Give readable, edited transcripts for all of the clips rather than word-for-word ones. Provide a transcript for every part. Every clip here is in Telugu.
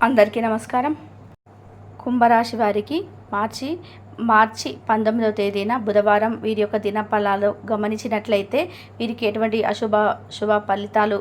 అందరికీ నమస్కారం. కుంభరాశి వారికి మార్చి 19వ తేదీన బుధవారం వీరి యొక్క దినఫలాలు గమనించినట్లయితే వీరికి ఎటువంటి శుభ ఫలితాలు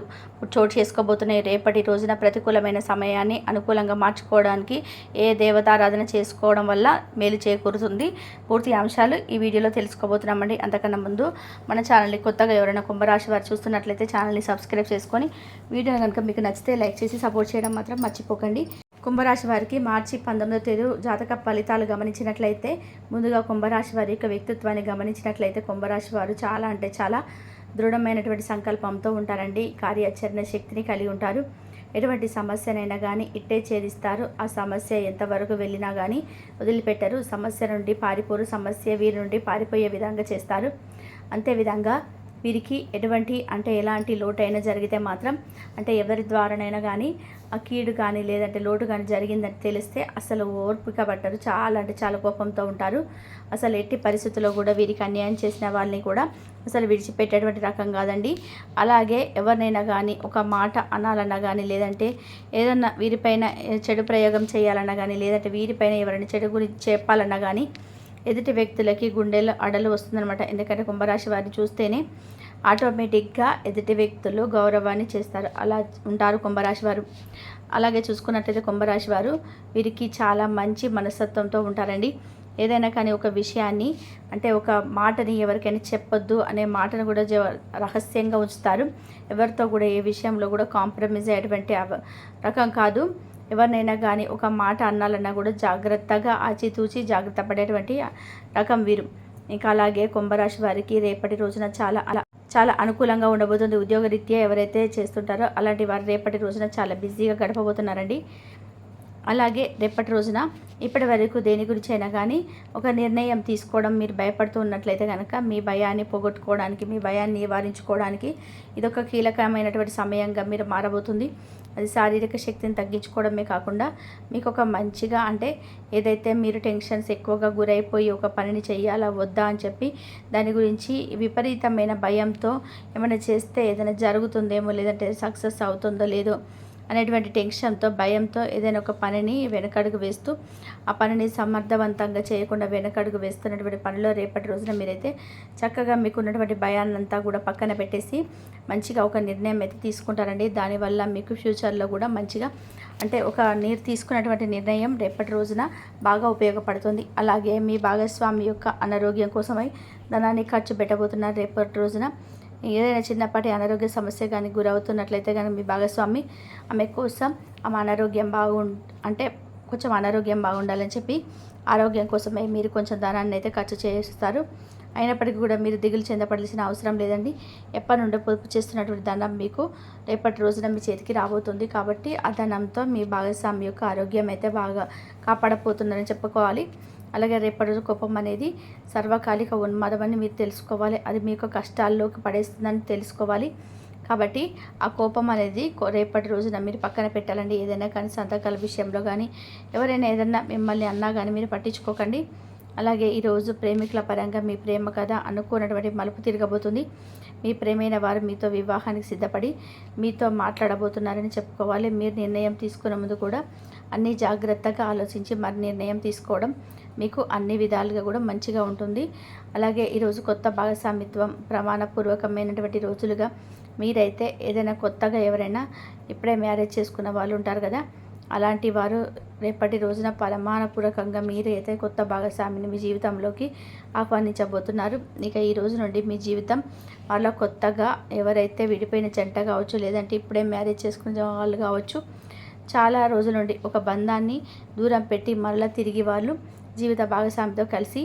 చోటు చేసుకోబోతున్నాయి. రేపటి రోజున ప్రతికూలమైన సమయాన్ని అనుకూలంగా మార్చుకోవడానికి ఏ దేవతారాధన చేసుకోవడం వల్ల మేలు చేకూరుతుంది, పూర్తి అంశాలు ఈ వీడియోలో తెలుసుకోబోతున్నామండి. అంతకన్నా ముందు మన ఛానల్ని కొత్తగా ఎవరైనా కుంభరాశి వారు చూస్తున్నట్లయితే ఛానల్ని సబ్స్క్రైబ్ చేసుకొని వీడియో కనుక మీకు నచ్చితే లైక్ చేసి సపోర్ట్ చేయడం మాత్రం మర్చిపోకండి. కుంభరాశి వారికి మార్చి 19వ తేదీ జాతక ఫలితాలు గమనించినట్లయితే ముందుగా కుంభరాశి వారి యొక్క వ్యక్తిత్వాన్ని గమనించినట్లయితే కుంభరాశి వారు చాలా దృఢమైనటువంటి సంకల్పంతో ఉంటారండి. కార్యాచరణ శక్తిని కలిగి ఉంటారు. ఎటువంటి సమస్యనైనా కానీ ఇట్టే ఛేదిస్తారు. ఆ సమస్య ఎంతవరకు వెళ్ళినా కానీ వదిలిపెట్టరు. సమస్య నుండి పారిపోరు. సమస్య వీరి నుండి పారిపోయే విధంగా చేస్తారు. అంతేవిధంగా వీరికి ఎలాంటి లోటైనా జరిగితే మాత్రం ఎవరి ద్వారానైనా కానీ ఆ కీడు కానీ లేదంటే లోటు కానీ జరిగిందని తెలిస్తే అసలు ఓర్పిక పట్టరు. చాలా కోపంతో ఉంటారు. అసలు ఎట్టి పరిస్థితుల్లో కూడా వీరికి అన్యాయం చేసిన వాళ్ళని కూడా అసలు విడిచిపెట్టేటువంటి రకం కాదండి. అలాగే ఎవరినైనా కానీ ఒక మాట అనాలన్నా కానీ లేదంటే ఏదన్నా వీరిపైన చెడు ప్రయోగం చేయాలన్నా కానీ లేదంటే వీరిపైన ఎవరైనా చెడు గురించి చెప్పాలన్నా కానీ ఎదుటి వ్యక్తులకి గుండెల్లో అడలు వస్తుందన్నమాట. ఎందుకంటే కుంభరాశి వారిని చూస్తేనే ఆటోమేటిక్గా ఎదుటి వ్యక్తులు గౌరవాన్ని చేస్తారు. అలా ఉంటారు కుంభరాశి వారు. అలాగే చూసుకున్నట్లయితే కుంభరాశి వారు వీరికి చాలా మంచి మనస్తత్వంతో ఉంటారండి. ఏదైనా కానీ ఒక విషయాన్ని ఒక మాటని ఎవరికైనా చెప్పొద్దు అనే మాటను కూడా రహస్యంగా ఉంచుతారు. ఎవరితో కూడా ఏ విషయంలో కూడా కాంప్రమైజ్ అయ్యేటువంటి రకం కాదు. ఎవరినైనా కానీ ఒక మాట అనాలన్నా కూడా జాగ్రత్తగా ఆచితూచి జాగ్రత్త పడేటువంటి రకం వీరు. ఇంకా అలాగే కుంభరాశి వారికి రేపటి రోజున చాలా అనుకూలంగా ఉండబోతుంది. ఉద్యోగరీత్యా ఎవరైతే చేస్తుంటారో అలాంటి వారు రేపటి రోజున చాలా బిజీగా గడపబోతున్నారండి. అలాగే రేపటి రోజున ఇప్పటి వరకు దేని గురించి అయినా కానీ ఒక నిర్ణయం తీసుకోవడం మీరు భయపడుతూ ఉన్నట్లయితే కనుక మీ భయాన్ని పోగొట్టుకోవడానికి, మీ భయాన్ని నివారించుకోవడానికి ఇదొక కీలకమైనటువంటి సమయంగా మీరు మారబోతుంది. అది శారీరక శక్తిని తగ్గించుకోవడమే కాకుండా మీకు ఒక మంచిగా ఏదైతే మీరు టెన్షన్స్ ఎక్కువగా గురైపోయి ఒక పనిని చేయాలా వద్దా అని చెప్పి దాని గురించి విపరీతమైన భయంతో ఏమైనా చేస్తే ఏదైనా జరుగుతుందేమో లేదంటే సక్సెస్ అవుతుందో లేదో అనేటువంటి టెన్షన్తో భయంతో ఏదైనా ఒక పనిని వెనకడుగు వేస్తూ ఆ పనిని సమర్థవంతంగా చేయకుండా వెనకడుగు వేస్తున్నటువంటి పనిలో రేపటి రోజున మీరైతే చక్కగా మీకు ఉన్నటువంటి భయాన్నంతా కూడా పక్కన పెట్టేసి మంచిగా ఒక నిర్ణయం అయితే తీసుకుంటారండి. దానివల్ల మీకు ఫ్యూచర్లో కూడా మంచిగా మీరు తీసుకున్నటువంటి నిర్ణయం రేపటి రోజున బాగా ఉపయోగపడుతుంది. అలాగే మీ భాగస్వామి యొక్క అనారోగ్యం కోసమై ధనాన్ని ఖర్చు పెట్టబోతున్నారు. రేపటి రోజున ఏదైనా చిన్నపాటి అనారోగ్య సమస్య కానీ గురవుతున్నట్లయితే కానీ మీ భాగస్వామి ఆమె కోసం ఆమె అనారోగ్యం కొంచెం అనారోగ్యం బాగుండాలని చెప్పి ఆరోగ్యం కోసమే మీరు కొంచెం ధనాన్ని అయితే ఖర్చు చేస్తారు. అయినప్పటికీ కూడా మీరు దిగులు చెందపడాల్సిన అవసరం లేదండి. ఎప్పటి నుండో పొదుపు చేస్తున్నటువంటి ధనం మీకు రేపటి రోజున మీ చేతికి రాబోతుంది. కాబట్టి ఆ ధనంతో మీ భాగస్వామి యొక్క ఆరోగ్యం అయితే బాగా కాపాడపోతుందని చెప్పుకోవాలి. అలాగే రేపటి రోజు కోపం అనేది సర్వకాలిక ఉన్మాదం అని మీరు తెలుసుకోవాలి. అది మీకు కష్టాల్లోకి పడేస్తుందని తెలుసుకోవాలి. కాబట్టి ఆ కోపం అనేది రేపటి రోజున మీరు పక్కన పెట్టాలండి. ఏదైనా కానీ సంతకాల విషయంలో కానీ ఎవరైనా ఏదైనా మిమ్మల్ని అన్నా కానీ మీరు పట్టించుకోకండి. అలాగే ఈరోజు ప్రేమికుల పరంగా మీ ప్రేమ కథ అనుకున్నటువంటి మలుపు తిరగబోతుంది. మీ ప్రేమైన వారు మీతో వివాహానికి సిద్ధపడి మీతో మాట్లాడబోతున్నారని చెప్పుకోవాలి. మీరు నిర్ణయం తీసుకునే ముందు కూడా అన్నీ జాగ్రత్తగా ఆలోచించి మరి నిర్ణయం తీసుకోవడం మీకు అన్ని విధాలుగా కూడా మంచిగా ఉంటుంది. అలాగే ఈరోజు కొత్త భాగస్వామిత్వం ప్రమాణపూర్వకమైనటువంటి రోజులుగా మీరైతే ఏదైనా కొత్తగా ఎవరైనా ఇప్పుడే మ్యారేజ్ చేసుకున్న వాళ్ళు ఉంటారు కదా, అలాంటి వారు రేపటి రోజున ప్రమాణపూర్వకంగా మీరైతే కొత్త భాగస్వామిని మీ జీవితంలోకి ఆహ్వానించబోతున్నారు. ఇక ఈ రోజు నుండి మీ జీవితం వాళ్ళ కొత్తగా ఎవరైతే విడిపోయిన జంట కావచ్చు లేదంటే ఇప్పుడే మ్యారేజ్ చేసుకునే వాళ్ళు కావచ్చు, చాలా రోజుల నుండి ఒక బంధాన్ని దూరం పెట్టి మళ్ళీ తిరిగి వాళ్ళు జీవిత భాగస్వామితో కలిసి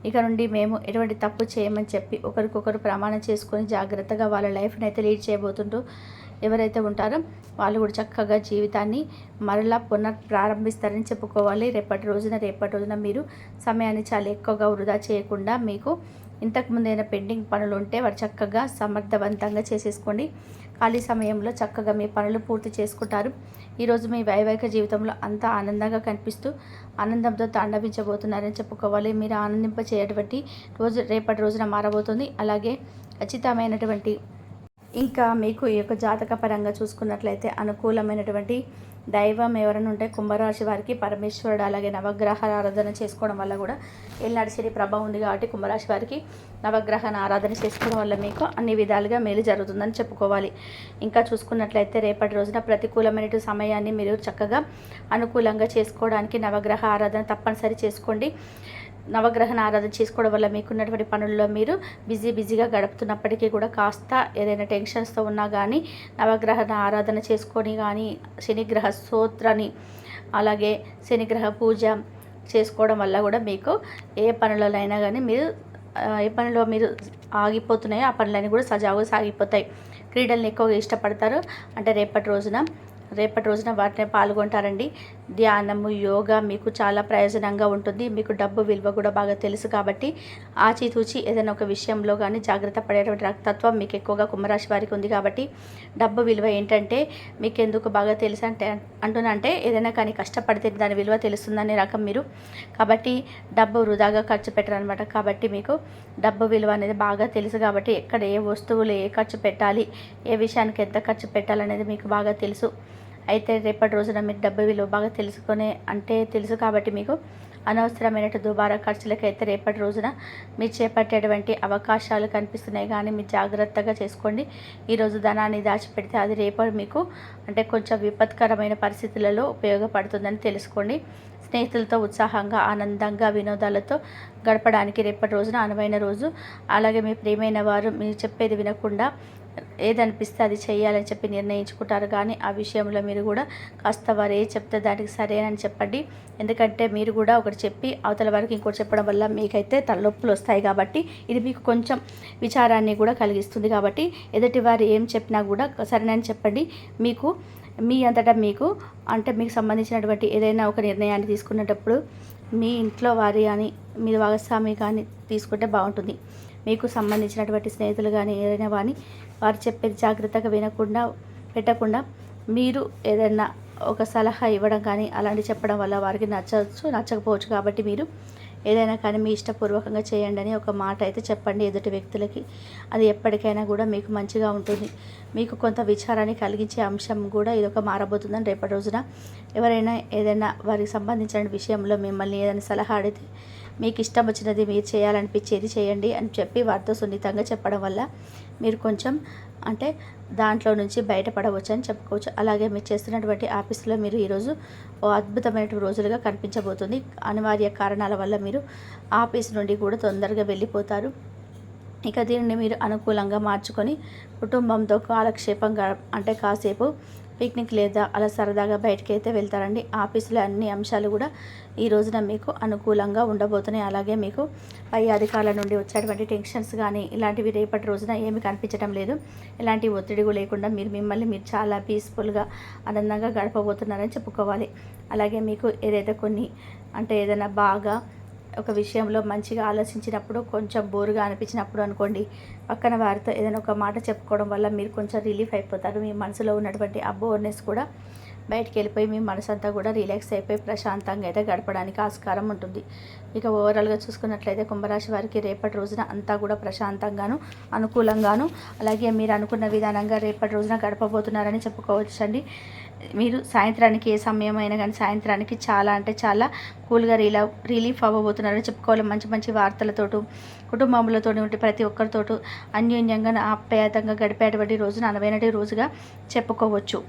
ఇక నుండి మేము ఎటువంటి తప్పు చేయమని చెప్పి ఒకరికొకరు ప్రమాణం చేసుకొని జాగ్రత్తగా వాళ్ళ లైఫ్ని అయితే లీడ్ చేయబోతుంటూ ఎవరైతే ఉంటారో వాళ్ళు కూడా చక్కగా జీవితాన్ని మరలా ప్రారంభిస్తారని చెప్పుకోవాలి. రేపటి రోజున మీరు సమయాన్ని చాలా ఎక్కువగా వృధా చేయకుండా మీకు ఇంతకుముందు అయినా పెండింగ్ పనులు ఉంటే వారు చక్కగా సమర్థవంతంగా చేసేసుకోండి. ఖాళీ సమయంలో చక్కగా మీ పనులు పూర్తి చేసుకుంటారు. ఈరోజు మీ వైవాహిక జీవితంలో అంతా ఆనందంగా కనిపిస్తూ ఆనందంతో తాండవించబోతున్నారని చెప్పుకోవాలి. మీరు ఆనందింపచేయటువంటి రేపటి రోజున మారబోతుంది. అలాగే ఖచ్చితమైనటువంటి ఇంకా మీకు ఈ యొక్క జాతక పరంగా చూసుకున్నట్లయితే అనుకూలమైనటువంటి దైవం ఎవరైనా ఉంటే కుంభరాశి వారికి పరమేశ్వరుడు, అలాగే నవగ్రహాల ఆరాధన చేసుకోవడం వల్ల కూడా ఏళ్ళనాటి శని ప్రభావం ఉంది కాబట్టి కుంభరాశి వారికి నవగ్రహాల ఆరాధన చేసుకోవడం వల్ల మీకు అన్ని విధాలుగా మేలు జరుగుతుందని చెప్పుకోవాలి. ఇంకా చూసుకున్నట్లయితే రేపటి రోజున ప్రతికూలమైన సమయాన్ని మీరు చక్కగా అనుకూలంగా చేసుకోవడానికి నవగ్రహ ఆరాధన తప్పనిసరి చేసుకోండి. నవగ్రహణ ఆరాధన చేసుకోవడం వల్ల మీకున్నటువంటి పనుల్లో మీరు బిజీగా గడుపుతున్నప్పటికీ కూడా కాస్త ఏదైనా టెన్షన్స్తో ఉన్నా కానీ నవగ్రహణ ఆరాధన చేసుకొని కానీ శనిగ్రహ స్తోత్రాన్ని అలాగే శనిగ్రహ పూజ చేసుకోవడం వల్ల కూడా మీకు ఏ పనులైనా కానీ ఏ పనిలో మీరు ఆగిపోతున్నాయో ఆ పనులన్నీ కూడా సజావుగా సాగిపోతాయి. క్రీడల్ని ఎక్కువగా ఇష్టపడతారు అంటే రేపటి రోజున వాటిని పాల్గొంటారండి. ధ్యానము, యోగా మీకు చాలా ప్రయోజనంగా ఉంటుంది. మీకు డబ్బు విలువ కూడా బాగా తెలుసు కాబట్టి ఆచితూచి ఏదైనా ఒక విషయంలో కానీ జాగ్రత్త పడేటువంటి తత్వం మీకు ఎక్కువగా కుంభరాశి వారికి ఉంది కాబట్టి డబ్బు విలువ ఏంటంటే మీకు ఎందుకు బాగా తెలుసు అంటే ఏదైనా కానీ కష్టపడితే దాని విలువ తెలుస్తుందనే రకం మీరు. కాబట్టి డబ్బు వృధాగా ఖర్చు పెట్టరనమాట. కాబట్టి మీకు డబ్బు విలువ అనేది బాగా తెలుసు కాబట్టి ఎక్కడ ఏ వస్తువులు ఏ ఖర్చు పెట్టాలి, ఏ విషయానికి ఎంత ఖర్చు పెట్టాలనేది మీకు బాగా తెలుసు. అయితే రేపటి రోజున మీరు డబ్బు విలువ బాగా తెలుసు కాబట్టి మీకు అనవసరమైన దుబారా ఖర్చులకైతే రేపటి రోజున మీరు చేపట్టేటువంటి అవకాశాలు కనిపిస్తున్నాయి. కానీ మీరు జాగ్రత్తగా చేసుకోండి. ఈరోజు ధనాన్ని దాచిపెడితే అది రేపటి మీకు అంటే కొంచెం విపత్కరమైన పరిస్థితులలో ఉపయోగపడుతుందని తెలుసుకోండి. స్నేహితులతో ఉత్సాహంగా, ఆనందంగా, వినోదాలతో గడపడానికి రేపటి రోజున అనువైన రోజు. అలాగే మీ ప్రియమైన వారు మీరు చెప్పేది వినకుండా ఏదనిపిస్తే అది చేయాలని చెప్పి నిర్ణయించుకుంటారు. కానీ ఆ విషయంలో మీరు కూడా కాస్త వారు ఏ చెప్తే దానికి సరేనని చెప్పండి. ఎందుకంటే మీరు కూడా ఒకటి చెప్పి అవతల వారికి ఇంకోటి చెప్పడం వల్ల మీకైతే తలనొప్పులు వస్తాయి. కాబట్టి ఇది మీకు కొంచెం విచారాన్ని కూడా కలిగిస్తుంది. కాబట్టి ఎదుటి వారు ఏం చెప్పినా కూడా సరేనని చెప్పండి. మీ అంతటా మీకు సంబంధించినటువంటి ఏదైనా ఒక నిర్ణయాన్ని తీసుకునేటప్పుడు మీ ఇంట్లో వారి కానీ మీ భాగస్వామి కానీ తీసుకుంటే బాగుంటుంది. మీకు సంబంధించినటువంటి స్నేహితులు కానీ ఏదైనా కానీ వారు చెప్పేది జాగ్రత్తగా పెట్టకుండా మీరు ఏదైనా ఒక సలహా ఇవ్వడం కానీ అలాంటి చెప్పడం వల్ల వారికి నచ్చకపోవచ్చు. కాబట్టి మీరు ఏదైనా కానీ మీ ఇష్టపూర్వకంగా చేయండి అని ఒక మాట అయితే చెప్పండి ఎదుటి వ్యక్తులకి. అది ఎప్పటికైనా కూడా మీకు మంచిగా ఉంటుంది. మీకు కొంత విచారాన్ని కలిగించే అంశం కూడా ఇదొక మారబోతుందని రేపటి రోజున ఎవరైనా ఏదైనా వారికి సంబంధించిన విషయంలో మిమ్మల్ని ఏదైనా సలహా అడిగితే మీకు ఇష్టం వచ్చినది మీరు చేయాలనిపించేది చేయండి అని చెప్పి వారితో సున్నితంగా చెప్పడం వల్ల మీరు కొంచెం దాంట్లో నుంచి బయటపడవచ్చు అని చెప్పుకోవచ్చు. అలాగే మీరు చేస్తున్నటువంటి ఆఫీసులో మీరు ఈరోజు ఓ అద్భుతమైన రోజులుగా కనిపించబోతుంది. అనివార్య కారణాల వల్ల మీరు ఆఫీస్ నుండి కూడా తొందరగా వెళ్ళిపోతారు. ఇక దీనిని మీరు అనుకూలంగా మార్చుకొని కుటుంబంతో కాలక్షేపంగా కాసేపు పిక్నిక్ లేదా అలా సరదాగా బయటికి అయితే వెళ్తారండి. ఆఫీసులో అన్ని అంశాలు కూడా ఈ రోజున మీకు అనుకూలంగా ఉండబోతున్నాయి. అలాగే మీకు పై అధికారుల నుండి వచ్చేటువంటి టెన్షన్స్ కానీ ఇలాంటివి రేపటి రోజున ఏమి కనిపించడం లేదు. ఎలాంటి ఒత్తిడి లేకుండా మిమ్మల్ని మీరు చాలా పీస్ఫుల్గా ఆనందంగా గడపబోతున్నారని చెప్పుకోవాలి. అలాగే మీకు ఏదైతే ఏదైనా బాగా ఒక విషయంలో మంచిగా ఆలోచించినప్పుడు కొంచెం బోరుగా అనిపించినప్పుడు అనుకోండి, పక్కన వారితో ఏదైనా ఒక మాట చెప్పుకోవడం వల్ల మీరు కొంచెం రిలీఫ్ అయిపోతారు. మీ మనసులో ఉన్నటువంటి ఆ బోర్నెస్ కూడా బయటికి వెళ్ళిపోయి మీ మనసు అంతా కూడా రిలాక్స్ అయిపోయి ప్రశాంతంగా అయితే గడపడానికి ఆస్కారం ఉంటుంది. ఇక ఓవరాల్గా చూసుకున్నట్లయితే కుంభరాశి వారికి రేపటి రోజున అంతా కూడా ప్రశాంతంగాను అనుకూలంగాను అలాగే మీరు అనుకున్న విధానంగా రేపటి రోజున గడపబోతున్నారని చెప్పుకోవచ్చండి. మీరు సాయంత్రానికి ఏ సమయం అయినా కానీ సాయంత్రానికి చాలా కూల్గా రిలీఫ్ అవ్వబోతున్నారని చెప్పుకోవాలి. మంచి వార్తలతోటి కుటుంబంలోతో ఉంటే ప్రతి ఒక్కరితోటూ అన్యోన్యంగా ఆప్యాయతంగా గడిపేటువంటి రోజున అనువైన రోజుగా చెప్పుకోవచ్చు.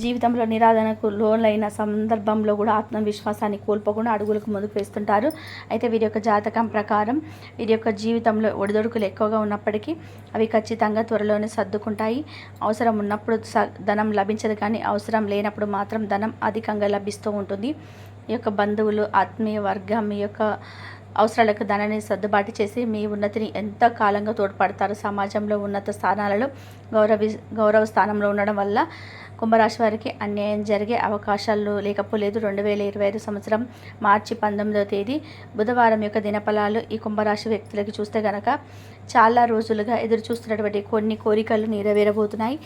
జీవితంలో నిరాదరణకు లోనైన సందర్భంలో కూడా ఆత్మవిశ్వాసాన్ని కోల్పోకుండా అడుగులకు ముందుకు వేస్తుంటారు. అయితే వీరి యొక్క జాతకం ప్రకారం వీరి యొక్క జీవితంలో ఒడిదొడుకులు ఎక్కువగా ఉన్నప్పటికీ అవి ఖచ్చితంగా త్వరలోనే సర్దుకుంటాయి. అవసరం ఉన్నప్పుడు ధనం లభించదు, కానీ అవసరం లేనప్పుడు మాత్రం ధనం అధికంగా లభిస్తూ ఉంటుంది. ఈ యొక్క బంధువులు, ఆత్మీయ వర్గం మీ యొక్క అవసరాలకు ధనాన్ని సర్దుబాటు చేసి మీ ఉన్నతిని ఎంత కాలంగా తోడ్పడతారు. సమాజంలో ఉన్నత స్థానాలలో గౌరవ స్థానంలో ఉండడం వల్ల కుంభరాశి వారికి అన్యాయం జరిగే అవకాశాలు లేకపోలేదు. 2025 సంవత్సరం మార్చి 19వ తేదీ బుధవారం యొక్క దినఫలాలు ఈ కుంభరాశి వ్యక్తులకి చూస్తే గనక చాలా రోజులుగా ఎదురు చూస్తున్నటువంటి కొన్ని కోరికలు నెరవేరబోతున్నాయి.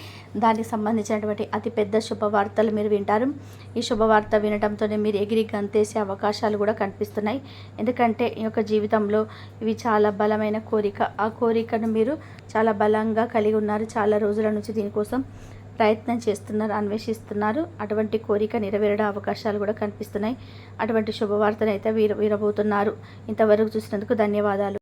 దానికి సంబంధించినటువంటి అతిపెద్ద శుభవార్తలు మీరు వింటారు. ఈ శుభవార్త వినడంతోనే మీరు ఎగిరి గంతేసే అవకాశాలు కూడా కనిపిస్తున్నాయి. ఎందుకంటే ఈ యొక్క జీవితంలో ఇవి చాలా బలమైన కోరిక. ఆ కోరికను మీరు చాలా బలంగా కలిగి ఉన్నారు. చాలా రోజుల నుంచి దీనికోసం ప్రయత్నం చేస్తున్నారు, అన్వేషిస్తున్నారు. అటువంటి కోరిక నెరవేరడం అవకాశాలు కూడా కనిపిస్తున్నాయి. అటువంటి శుభవార్తను అయితే వీరబోతున్నారు. ఇంతవరకు చూసినందుకు ధన్యవాదాలు.